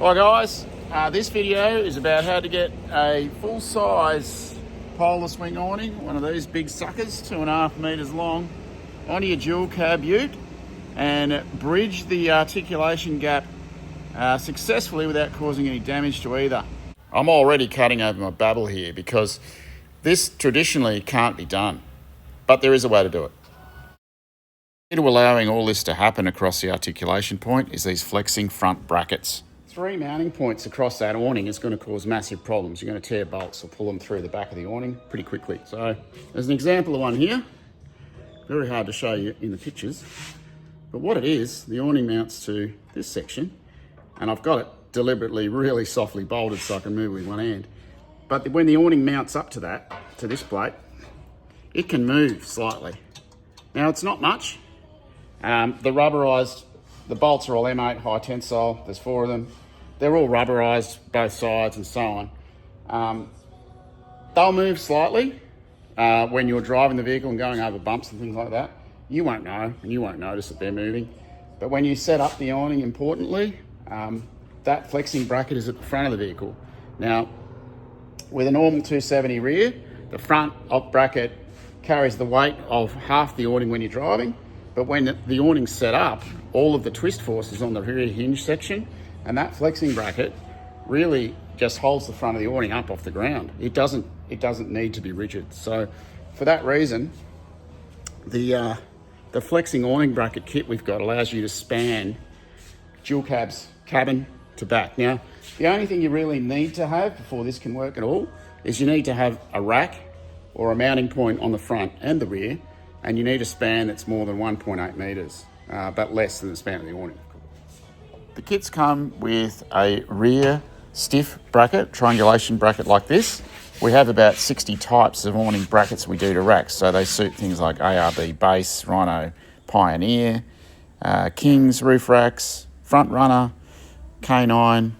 Hi guys, this video is about how to get a full-size polar swing awning, one of these big suckers, 2.5 meters long, onto your dual cab ute and bridge the articulation gap successfully without causing any damage to either. I'm already cutting over my babble here because this traditionally can't be done, but there is a way to do it. To allowing all this to happen across the articulation point is these flexing front brackets. 3 mounting points across that awning is going to cause massive problems. You're going to tear bolts or pull them through the back of the awning pretty quickly. So there's an example of one here. Very hard to show you in the pictures. But what it is, the awning mounts to this section, and I've got it deliberately really softly bolted so I can move with one hand. But when the awning mounts up to that, to this plate, it can move slightly. Now it's not much. The bolts are all M8 high tensile. There's 4 of them. They're all rubberized, both sides and so on. They'll move slightly when you're driving the vehicle and going over bumps and things like that. You won't know, and you won't notice that they're moving. But when you set up the awning, importantly, that flexing bracket is at the front of the vehicle. Now, with a normal 270 rear, the front bracket carries the weight of half the awning when you're driving. But when the awning's set up, all of the twist force is on the rear hinge section, and that flexing bracket really just holds the front of the awning up off the ground. It doesn't need to be rigid. So for that reason, the flexing awning bracket kit we've got allows you to span dual cabs, cabin to back. Now, the only thing you really need to have before this can work at all is you need to have a rack or a mounting point on the front and the rear, and you need a span that's more than 1.8 meters, but less than the span of the awning. The kits come with a rear stiff bracket, triangulation bracket like this. We have about 60 types of awning brackets we do to racks, so they suit things like ARB base, Rhino, Pioneer, Kings, roof racks, front runner, K9,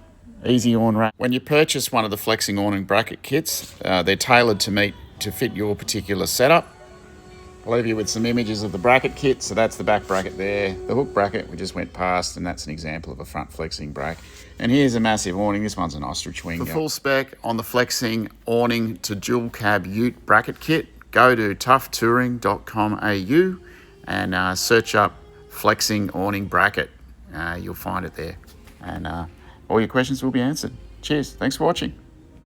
easy awn rack. When you purchase one of the flexing awning bracket kits, they're tailored to fit your particular setup. I'll leave you with some images of the bracket kit. So that's the back bracket there, the hook bracket we just went past, and that's an example of a front flexing bracket. And here's a massive awning. This one's an ostrich wing. For full spec on the flexing awning to dual cab ute bracket kit, go to toughtouring.com.au and search up flexing awning bracket. You'll find it there. And all your questions will be answered. Cheers. Thanks for watching.